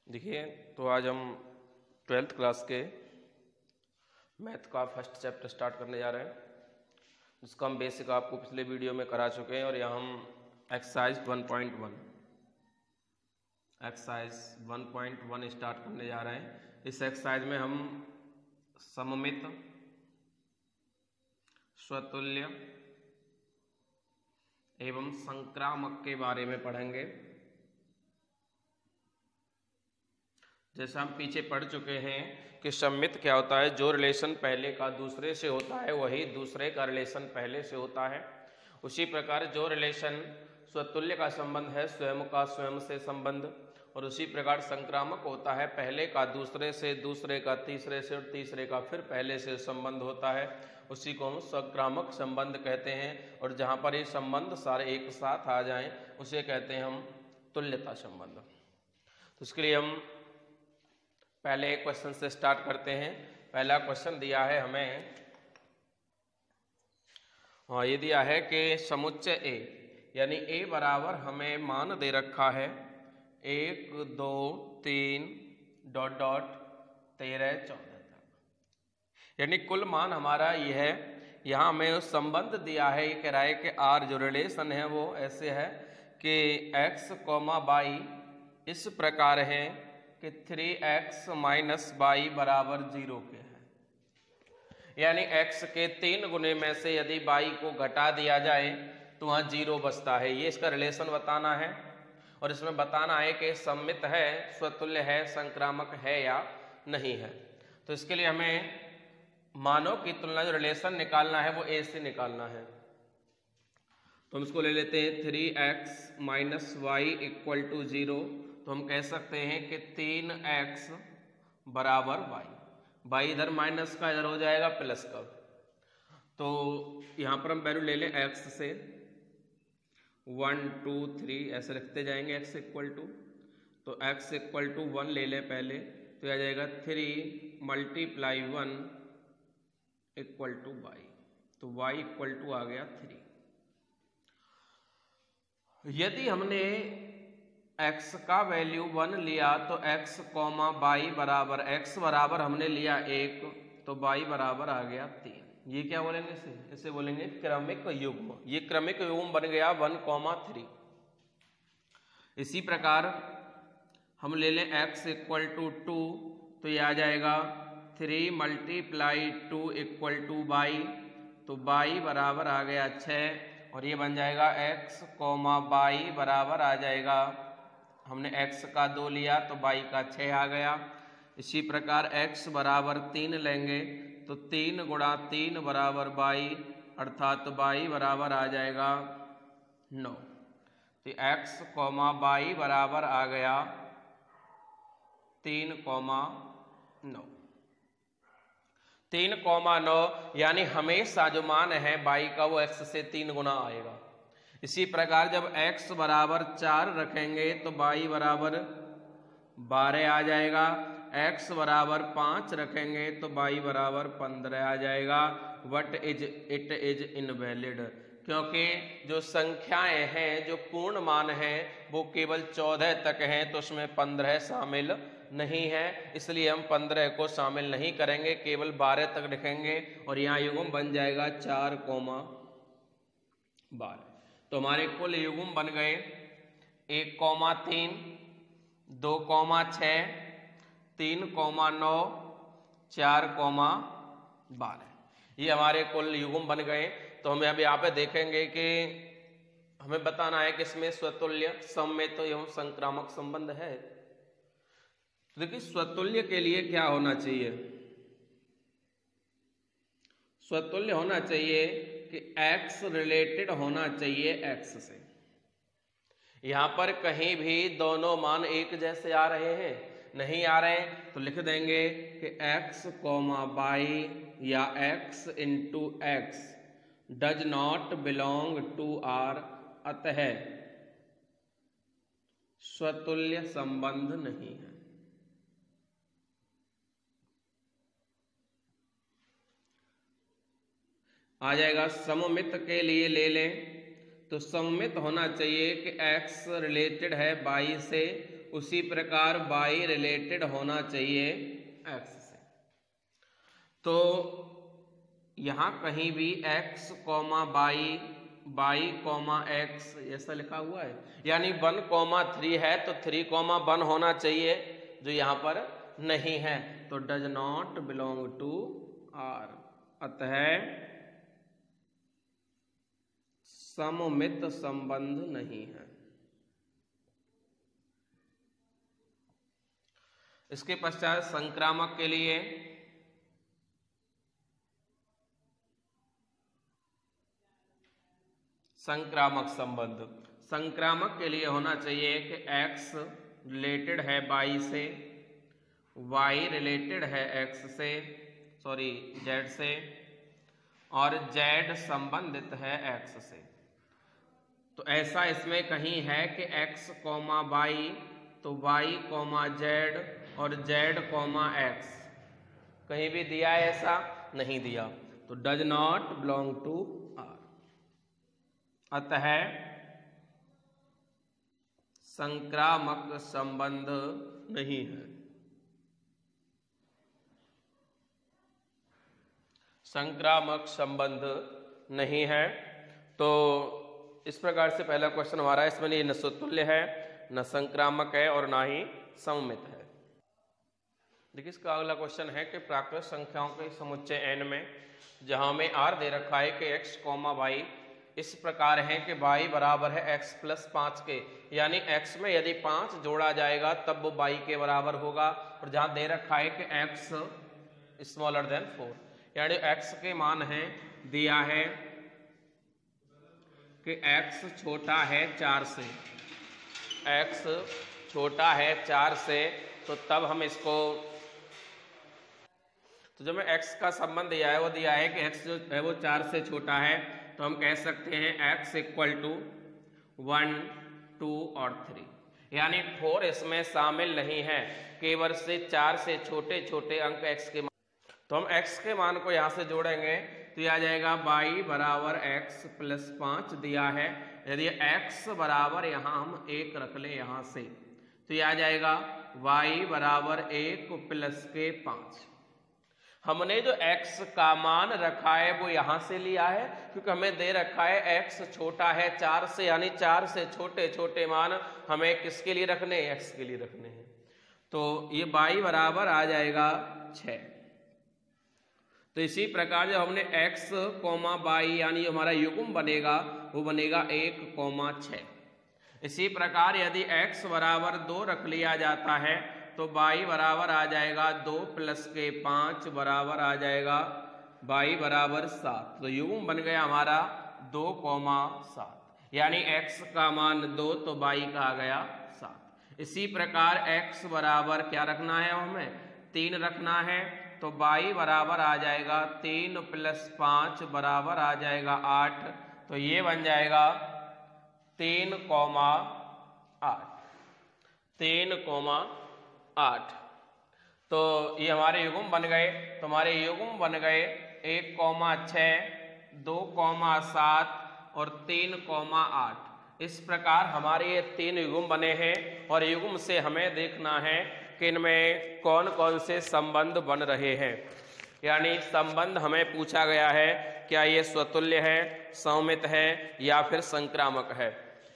देखिए, तो आज हम 12th क्लास के मैथ का फर्स्ट चैप्टर स्टार्ट करने जा रहे हैं, जिसका हम बेसिक आपको पिछले वीडियो में करा चुके हैं। और यहाँ हम एक्सरसाइज 1.1 स्टार्ट करने जा रहे हैं। इस एक्सरसाइज में हम सममित, स्वतुल्य एवं संक्रामक के बारे में पढ़ेंगे। जैसा हम पीछे पढ़ चुके हैं कि सममित क्या होता है, जो रिलेशन पहले का दूसरे से होता है वही दूसरे का रिलेशन पहले से होता है। उसी प्रकार जो रिलेशन स्वतुल्य का संबंध है स्वयं का स्वयं से संबंध, और उसी प्रकार संक्रामक होता है पहले का दूसरे से, दूसरे का तीसरे से, और तीसरे का फिर पहले से संबंध होता है। उसी को हम संक्रामक संबंध कहते हैं। और जहाँ पर ये संबंध सारे एक साथ आ जाएं उसे कहते हैं हम तुल्यता संबंध। तो इसके लिए हम पहले एक क्वेश्चन से स्टार्ट करते हैं। पहला क्वेश्चन दिया है हमें, ये दिया है कि समुच्चय ए, यानी ए बराबर हमें मान दे रखा है 1 2 3 ... 13 14 तक, यानी कुल मान हमारा ये है। यहाँ हमें उस संबंध दिया है, ये कह रहा है कि आर जो रिलेशन है वो ऐसे है कि x, y इस प्रकार है कि 3x - y बराबर 0 के है। यानी x के 3 गुने में से यदि y को घटा दिया जाए तो वहाँ 0 बचता है। ये इसका रिलेशन बताना है। और इसमें बताना है कि सममित है, स्वतुल्य है, संक्रामक है या नहीं है। तो इसके लिए हमें मानों की तुलना, जो रिलेशन निकालना है वो a से निकालना है। तो हम इसको ले लेते हैं 3x - y = 0। तो हम कह सकते हैं कि 3x बराबर y इधर माइनस का, इधर हो जाएगा प्लस का। तो यहाँ पर हम वैल्यू ले लें x से 1 2 3 ऐसे रखते जाएंगे x = तो x = 1 ले लें पहले, तो यह आ जाएगा 3 × 1 = y। तो y = आ गया 3। यदि हमने x का वैल्यू 1 लिया तो x, y बराबर, x बराबर हमने लिया 1 तो y बराबर आ गया 3। ये क्या बोलेंगे इसे बोलेंगे क्रमिक युग्म। ये क्रमिक युग्म बन गया 1, 3। इसी प्रकार हम ले लें x = 2, तो ये आ जाएगा 3 × 2 = y। तो y बराबर आ गया 6, और ये बन जाएगा x, y बराबर आ जाएगा, हमने x का 2 लिया तो y का 6 आ गया। इसी प्रकार x बराबर 3 लेंगे तो 3 × 3 बराबर y, अर्थात y बराबर आ जाएगा 9। तो x, y बराबर आ गया 3, 9। 3, 9, यानी हमेशा जो मान है y का वो x से 3 गुना आएगा। इसी प्रकार जब x बराबर 4 रखेंगे तो y बराबर 12 आ जाएगा। x बराबर 5 रखेंगे तो y बराबर 15 आ जाएगा। इट इज इनवैलिड, क्योंकि जो संख्याएं हैं, जो पूर्ण मान हैं, वो केवल 14 तक हैं, तो उसमें 15 शामिल नहीं है। इसलिए हम 15 को शामिल नहीं करेंगे, केवल 12 तक रखेंगे। और यहाँ युग्म बन जाएगा 4, 12। तो हमारे कुल युग्म बन गए 1, 3, 2, 6, 3, 9, 4, 12। ये हमारे कुल युग्म बन गए। तो हम अभी यहाँ पे देखेंगे कि हमें बताना है कि इसमें स्वतुल्य, सममित एवं संक्रामक संबंध है। तो देखिए, स्वतुल्य के लिए क्या होना चाहिए? स्वतुल्य होना चाहिए कि x रिलेटेड होना चाहिए x से। यहाँ पर कहीं भी दोनों मान एक जैसे आ रहे हैं? नहीं आ रहे हैं। तो लिख देंगे कि x, y या x × x does not belong to R, अतः स्वतुल्य संबंध नहीं है। आ जाएगा सममित के लिए ले लें तो सममित होना चाहिए कि x रिलेटेड है y से उसी प्रकार y रिलेटेड होना चाहिए x से। तो यहाँ कहीं भी x, y, x ऐसा लिखा हुआ है, यानी 1, 3 है तो 3, 1 होना चाहिए, जो यहाँ पर नहीं है, तो does not belong to R। अतः सममित संबंध नहीं है। इसके पश्चात संक्रामक के लिए संक्रामक संबंध, संक्रामक के लिए होना चाहिए कि x रिलेटेड है y से, y रिलेटेड है x से, सॉरी z से, और z संबंधित है x से। तो ऐसा इसमें कहीं है कि x, y, तो y, z और z, x कहीं भी दिया है? ऐसा नहीं दिया, तो does not belong to R। अतः संक्रामक संबंध नहीं है। संक्रामक संबंध नहीं है। तो इस प्रकार से पहला क्वेश्चन हमारा, इसमें न स्वतुल्य है, न संक्रामक है और ना ही सममित है। देखिए इसका अगला क्वेश्चन है कि प्राकृत संख्याओं के समुच्चय n में जहां में r दे रखा है कि x, y इस प्रकार है कि y बराबर है x + 5 के, यानी x में यदि 5 जोड़ा जाएगा तब वो y के बराबर होगा। और जहां दे रखा है कि x > 4, यानी x के मान है दिया है कि x छोटा है 4 से, x छोटा है 4 से, तो तब हम इसको, तो जब x का संबंध दिया है वो दिया है कि x जो है वो 4 से छोटा है, तो हम कह सकते हैं x = 1, 2 और 3, यानी 4 इसमें शामिल नहीं है, केवल से 4 से छोटे छोटे अंक x के मान। तो हम x के मान को यहाँ से जोड़ेंगे तो यह आ जाएगा y बराबर x + 5 दिया है। यदि x बराबर यहाँ हम 1 रख लें यहाँ से, तो यह आ जाएगा y बराबर 1 + 5। हमने जो x का मान रखा है वो यहाँ से लिया है, क्योंकि हमें दे रखा है x छोटा है 4 से, यानी 4 से छोटे छोटे मान हमें किसके लिए रखने हैं? x के लिए रखने हैं। तो ये y बराबर आ जाएगा 6। तो इसी प्रकार जब हमने x, y यानी हमारा युग्म बनेगा वो बनेगा 1, 6। इसी प्रकार यदि x बराबर 2 रख लिया जाता है तो y बराबर आ जाएगा 2 + 5 बराबर आ जाएगा y बराबर 7। तो युग्म बन गया हमारा 2, 7, यानी x का मान 2 तो y का आ गया 7। इसी प्रकार x बराबर क्या रखना है? हमें 3 रखना है, तो y बराबर आ जाएगा 3 + 5 बराबर आ जाएगा 8। तो ये बन जाएगा 3, 8। तो ये हमारे युग्म बन गए। तो हमारे युग्म बन गए 1, 6, 2, 7 और 3, 8। इस प्रकार हमारे ये 3 युग्म बने हैं और युग्म से हमें देखना है कि इनमें कौन कौन से संबंध बन रहे हैं। यानी संबंध हमें पूछा गया है क्या ये स्वतुल्य है, सममित है या फिर संक्रामक है।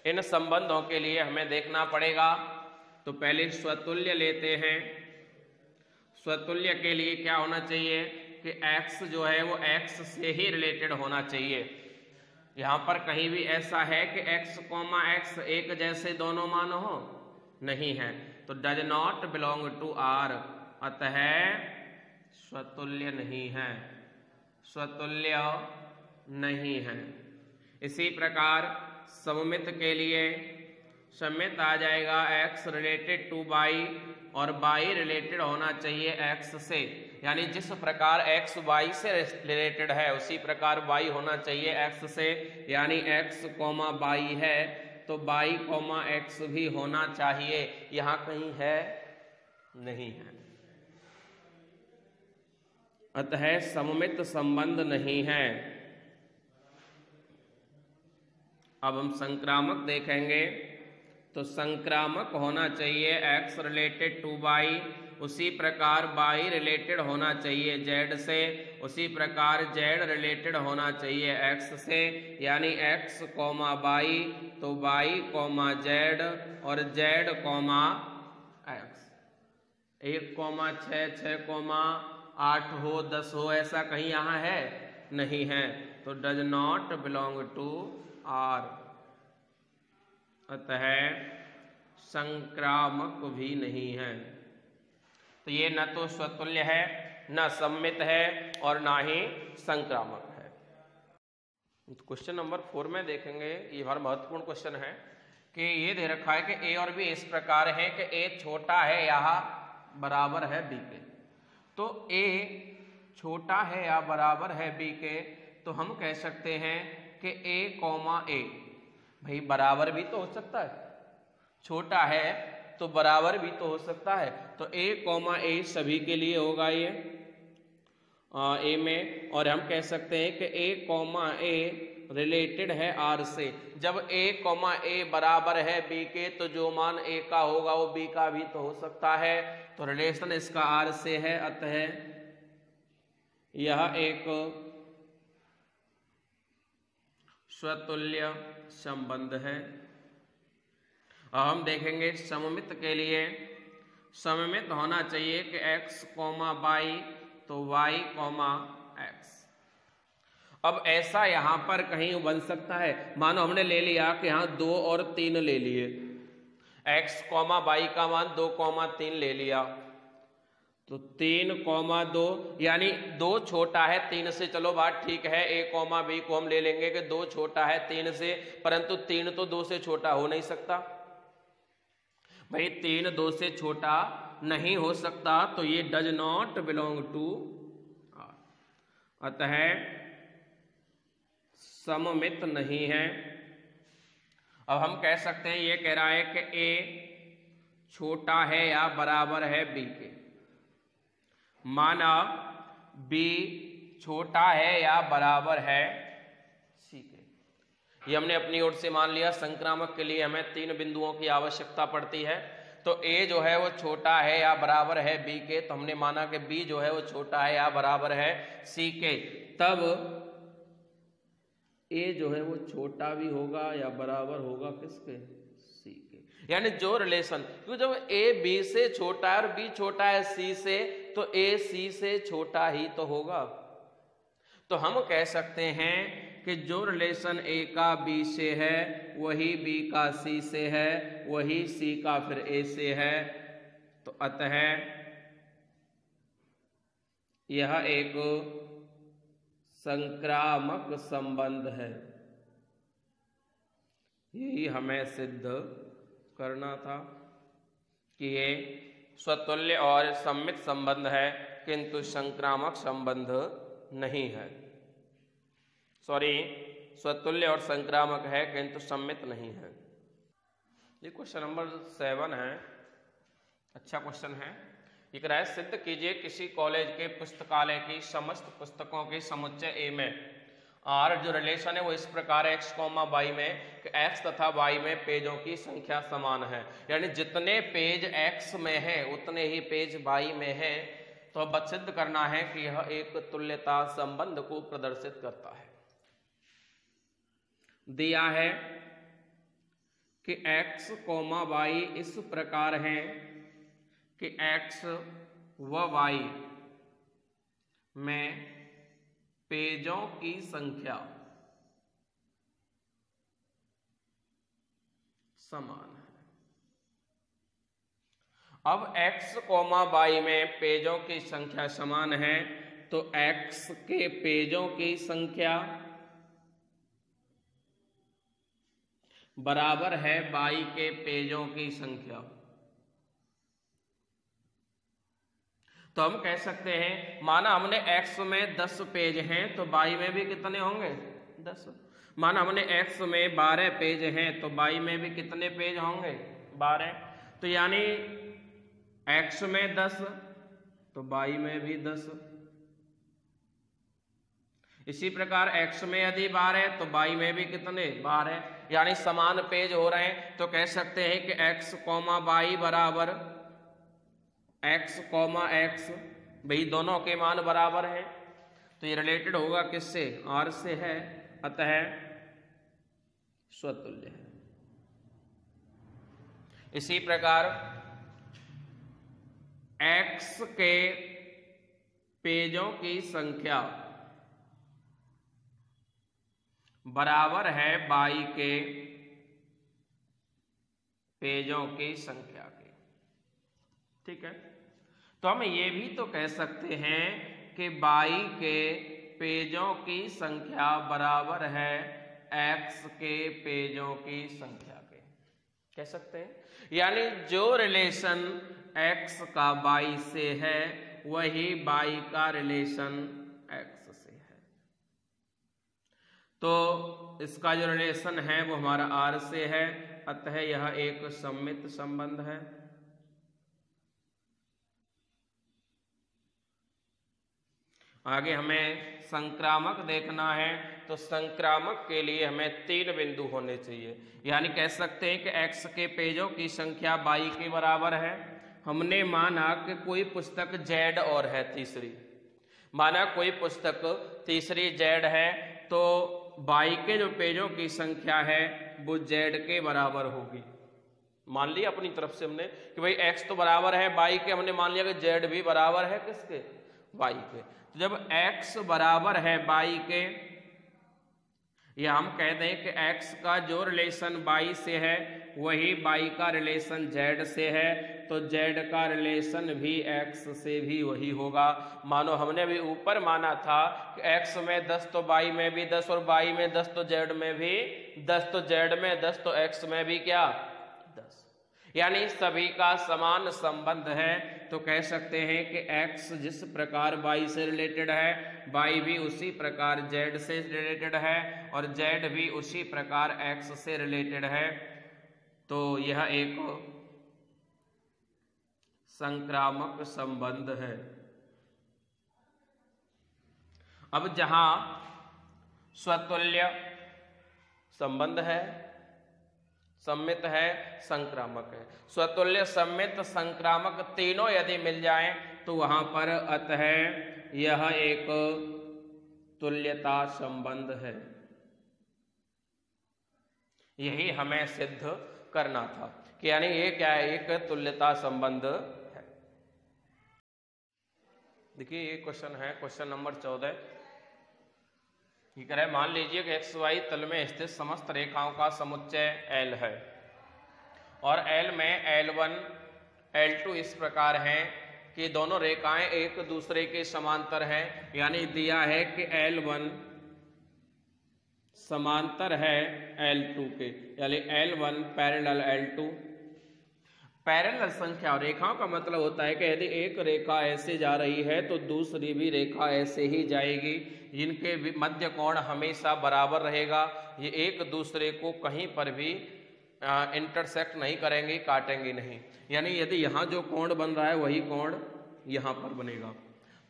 इन संबंधों के लिए हमें देखना पड़ेगा। तो पहले स्वतुल्य लेते हैं। स्वतुल्य के लिए क्या होना चाहिए कि x जो है वो x से ही रिलेटेड होना चाहिए। यहाँ पर कहीं भी ऐसा है कि x, x एक जैसे दोनों मान हो, नहीं है, तो does not belong to R। अतः स्वतुल्य नहीं है, स्वतुल्य नहीं है। इसी प्रकार सममित के लिए सममित आ जाएगा x रिलेटेड टू y और y रिलेटेड होना चाहिए x से। यानी जिस प्रकार x y से रिलेटेड है उसी प्रकार y होना चाहिए x से। यानी x, y है तो y, x भी होना चाहिए। यहाँ कहीं है? नहीं है। अतः सममित संबंध नहीं है। अब हम संक्रामक देखेंगे। तो संक्रामक होना चाहिए x रिलेटेड टू y, उसी प्रकार y रिलेटेड होना चाहिए z से, उसी प्रकार z रिलेटेड होना चाहिए x से, यानी x कॉमा y तो y कॉमा z और z कॉमा x। 1,6 6,8 हो 10 हो ऐसा कहीं यहाँ है नहीं है, तो does not belong to R, अतः संक्रामक भी नहीं है। तो ये न तो स्वतुल्य है, न सम्मित है और ना ही संक्रामक है। क्वेश्चन नंबर 4 में देखेंगे, ये हमारा महत्वपूर्ण क्वेश्चन है कि ये दे रखा है कि ए और बी इस प्रकार है कि ए छोटा है या बराबर है बी के। तो ए छोटा है या बराबर है बी के, तो हम कह सकते हैं कि ए कॉमा ए, भाई बराबर भी तो हो सकता है, छोटा है तो बराबर भी तो हो सकता है, तो ए कॉमा ए सभी के लिए होगा ये ए में। और हम कह सकते हैं कि ए कॉमा ए रिलेटेड है आर से। जब ए कॉमा ए बराबर है बी के, तो जो मान ए का होगा वो बी का भी तो हो सकता है, तो रिलेशन इसका आर से है, अतः यह एक स्वतुल्य संबंध है। अब हम देखेंगे सममित के लिए, सममित होना चाहिए कि x कॉमा y तो y कॉमा x। अब ऐसा यहाँ पर कहीं बन सकता है, मानो हमने ले लिया कि यहाँ 2 और 3 ले लिए, x कॉमा y का मान 2,3 ले लिया, तो 3,2 यानी 2 छोटा है 3 से। चलो बात ठीक है, a कॉमा b को हम ले लेंगे कि 2 छोटा है 3 से, परंतु 3 तो 2 से छोटा हो नहीं सकता भाई, 3 2 से छोटा नहीं हो सकता, तो ये does not belong to R, अतः सममित नहीं है। अब हम कह सकते हैं, ये कह रहा है कि a छोटा है या बराबर है b के, माना b छोटा है या बराबर है c के। ये हमने अपनी ओर से मान लिया। संक्रामक के लिए हमें 3 बिंदुओं की आवश्यकता पड़ती है, तो a जो है वो छोटा है या बराबर है b के, तो हमने माना कि b जो है वो छोटा है या बराबर है c के, तब a जो है वो छोटा भी होगा या बराबर होगा किसके, c के। यानी जो रिलेशन, क्योंकि जब a b से छोटा है और b छोटा है c से, तो a c से छोटा ही तो होगा। तो हम कह सकते हैं कि जो रिलेशन a का b से है वही b का c से है, वही c का फिर a से है, तो अतः यह एक संक्रामक संबंध है। यही हमें सिद्ध करना था कि ये स्वतुल्य और सम्मित संबंध है, किंतु संक्रामक संबंध नहीं है। सॉरी, स्वतुल्य और संक्रामक है किंतु सम्मित नहीं है। ये क्वेश्चन नंबर 7 है, अच्छा क्वेश्चन है। ये कह रहा है, सिद्ध कीजिए किसी कॉलेज के पुस्तकालय की समस्त पुस्तकों के समुच्चय ए में R जो रिलेशन है वो इस प्रकार है, x कॉमा y में कि x तथा y में पेजों की संख्या समान है। यानी जितने पेज x में है उतने ही पेज y में है। तो अब सिद्ध करना है कि यह एक तुल्यता संबंध को प्रदर्शित करता है। दिया है कि x कॉमा y इस प्रकार है कि x व y में पेजों की संख्या समान है। अब x कॉमा y में पेजों की संख्या समान है, तो x के पेजों की संख्या बराबर है y के पेजों की संख्या। तो हम कह सकते हैं, माना हमने x में 10 पेज हैं तो y में भी कितने होंगे, 10। माना हमने x में 12 पेज हैं तो y में भी कितने पेज होंगे, 12। तो यानी x में 10 तो y में भी 10। इसी प्रकार x में यदि 12 तो y में भी कितने, 12। यानी समान पेज हो रहे हैं, तो कह सकते हैं कि x, y बराबर x, x, भाई दोनों के मान बराबर हैं, तो ये रिलेटेड होगा किससे? r से है, अतः स्वतुल्य है। इसी प्रकार x के पेजों की संख्या बराबर है y के पेजों की संख्या के। ठीक है, तो हम ये भी तो कह सकते हैं कि y के पेजों की संख्या बराबर है x के पेजों की संख्या के, कह सकते हैं। यानी जो रिलेशन x का y से है वही y का रिलेशन x से है। तो इसका जो रिलेशन है वो हमारा r से है, अतः यह एक सममित संबंध है। आगे हमें संक्रामक देखना है, तो संक्रामक के लिए हमें 3 बिंदु होने चाहिए। यानी कह सकते हैं कि x के पेजों की संख्या y के बराबर है। हमने माना कि कोई पुस्तक Z और है तीसरी, माना कोई पुस्तक तीसरी Z है, तो y के जो पेजों की संख्या है वो Z के बराबर होगी। मान लिया अपनी तरफ से हमने कि भाई x तो बराबर है y के, हमने मान लिया कि Z भी बराबर है किसके? y के। तो जब x बराबर है y के, या हम कह दें कि x का जो रिलेशन y से है वही y का रिलेशन z से है, तो z का रिलेशन भी x से भी वही होगा। मानो हमने भी ऊपर माना था कि x में 10 तो y में भी 10, और y में 10 तो z में भी 10, तो z में 10 तो x में भी क्या? 10। यानी सभी का समान संबंध है। तो कह सकते हैं कि x जिस प्रकार y से रिलेटेड है, y भी उसी प्रकार z से रिलेटेड है, और z भी उसी प्रकार x से रिलेटेड है। तो यह एक संक्रामक संबंध है। अब जहां स्वतुल्य संबंध है, सम्मित है, संक्रामक है, स्वतुल्य, सम्मित, संक्रामक तीनों यदि मिल जाएं तो वहां पर अतः यह एक तुल्यता संबंध है। यही हमें सिद्ध करना था कि यानी ये क्या है? एक तुल्यता संबंध है। देखिए ये क्वेश्चन है, क्वेश्चन नंबर 14। ये कह रहा है मान लीजिए कि XY तल में स्थित समस्त रेखाओं का समुच्चय L है, और L में L1 L2 इस प्रकार हैं कि दोनों रेखाएं एक दूसरे के समांतर हैं। यानी दिया है कि L1 समांतर है L2 के, यानी L1 पैरेलल L2। पैरेलल संख्या और रेखाओं का मतलब होता है कि यदि एक रेखा ऐसे जा रही है तो दूसरी भी रेखा ऐसे ही जाएगी, जिनके मध्य कोण हमेशा बराबर रहेगा। ये एक दूसरे को कहीं पर भी इंटरसेक्ट नहीं करेंगे, काटेंगे नहीं। यानी यदि यहाँ जो कोण बन रहा है वही कोण यहाँ पर बनेगा।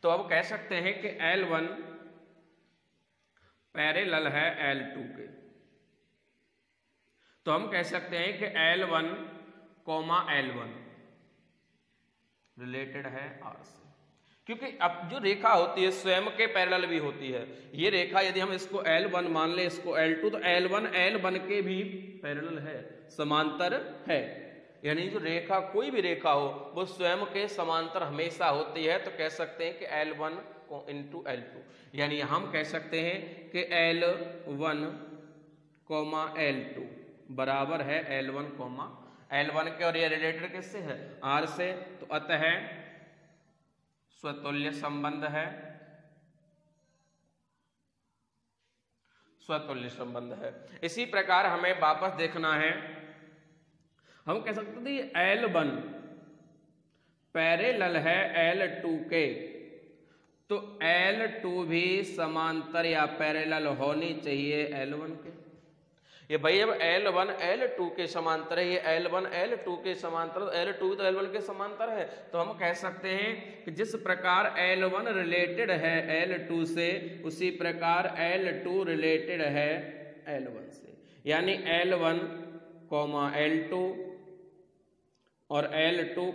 तो अब कह सकते हैं कि L1 पैरेलल है L2 के, तो हम कह सकते हैं कि L1, L1 रिलेटेड है R से, क्योंकि अब जो रेखा होती है स्वयं के पैरेलल भी होती है। ये रेखा यदि हम इसको L1 मान ले, इसको L2, तो L1 L1 के भी पैरेलल है, समांतर है। यानी जो रेखा, कोई भी रेखा हो, वो स्वयं के समांतर हमेशा होती है। तो कह सकते हैं कि L1 इंटू L2, यानी हम कह सकते हैं कि L1, L2 बराबर है L1, L1 के, और ये रिलेटेड किससे है? R से। तो अतः स्वतुल्य संबंध है, स्वतुल्य संबंध है। इसी प्रकार हमें वापस देखना है, हम कह सकते थे L1 पैरेलल है L2 के, तो L2 भी समांतर या पैरेलल होनी चाहिए L1 के। ये भाई अब L1 L2 के समांतर है, ये L1 L2 के समांतर, L2 तो L1 के समांतर है। तो हम कह सकते हैं कि जिस प्रकार L1 रिलेटेड है L2 से, उसी प्रकार L2 रिलेटेड है L1 से। यानी L1, L2 और L2,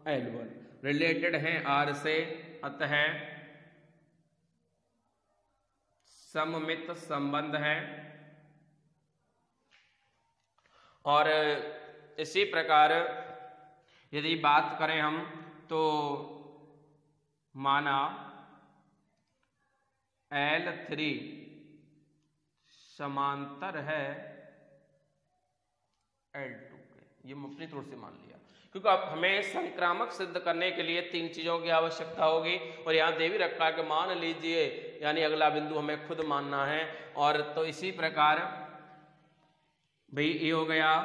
L1 रिलेटेड हैं R से, अतः सममित संबंध है। और इसी प्रकार यदि बात करें हम तो माना L3 समांतर है L2 के, ये हम अपनी तरफ से मान लिया, क्योंकि अब हमें संक्रामक सिद्ध करने के लिए 3 चीजों की आवश्यकता होगी। और यहाँ दे भी रखा है कि मान लीजिए, यानी अगला बिंदु हमें खुद मानना है। और तो इसी प्रकार भाई ये हो गया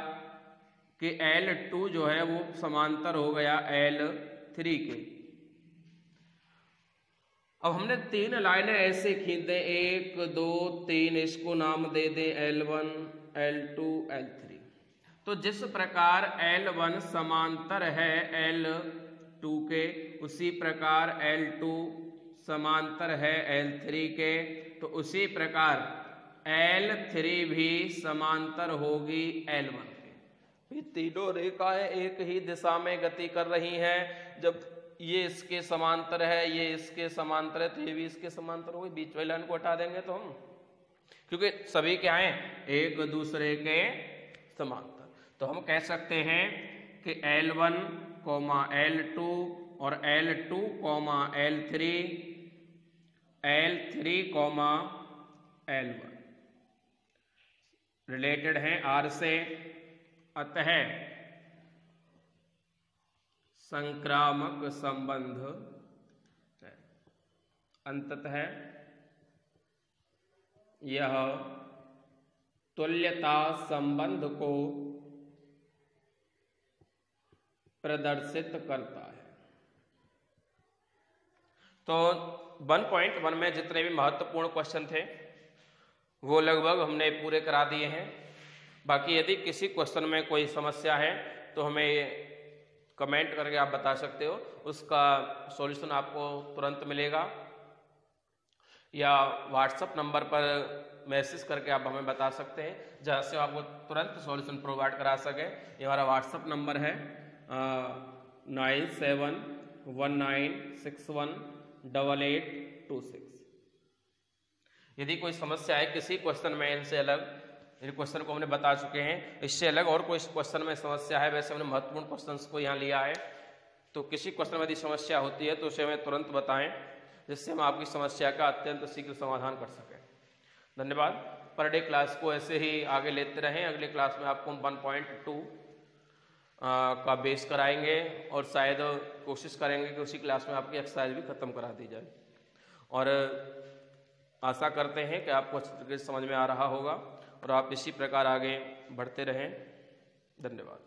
कि L2 जो है वो समांतर हो गया L3 के। अब हमने 3 लाइनें ऐसे खींच दें, 1 2 3, इसको नाम दे दें L1, L2, L3। तो जिस प्रकार L1 समांतर है L2 के, उसी प्रकार L2 समांतर है L3 के, तो उसी प्रकार L3 भी समांतर होगी L1 के। ये तीनों रेखाएं एक ही दिशा में गति कर रही हैं। जब ये इसके समांतर है, ये इसके समांतर है, तो ये भी इसके समांतर होगी। बीच वाली लाइन को हटा देंगे तो हम, क्योंकि सभी क्या हैं, एक दूसरे के समांतर। तो हम कह सकते हैं कि L1, L2 और L2, L3, L3, L1 related हैं R से, अतः संक्रामक संबंध है। अंततः यह तुल्यता संबंध को प्रदर्शित करता है। तो 1.1 में जितने भी महत्वपूर्ण क्वेश्चन थे वो लगभग हमने पूरे करा दिए हैं। बाकी यदि किसी क्वेश्चन में कोई समस्या है तो हमें कमेंट करके आप बता सकते हो, उसका सॉल्यूशन आपको तुरंत मिलेगा, या व्हाट्सएप नंबर पर मैसेज करके आप हमें बता सकते हैं, जहाँ से आपको तुरंत सॉल्यूशन प्रोवाइड करा सके। ये हमारा व्हाट्सएप नंबर है 9719618826। यदि कोई समस्या है किसी क्वेश्चन में, इनसे अलग, इन क्वेश्चन को हमने बता चुके हैं, इससे अलग और कोई क्वेश्चन में समस्या है, वैसे हमने महत्वपूर्ण क्वेश्चंस को यहाँ लिया है, तो किसी क्वेश्चन में यदि समस्या होती है तो उसे हमें तुरंत बताएं, जिससे हम आपकी समस्या का अत्यंत शीघ्र समाधान कर सकें। धन्यवाद। पर डे क्लास को ऐसे ही आगे लेते रहें। अगले क्लास में आपको 1.2 का बेस कराएंगे और शायद कोशिश करेंगे कि उसी क्लास में आपकी एक्सरसाइज भी खत्म करा दी जाए। और आशा करते हैं कि आपको अच्छी तरीके से समझ में आ रहा होगा और आप इसी प्रकार आगे बढ़ते रहें। धन्यवाद।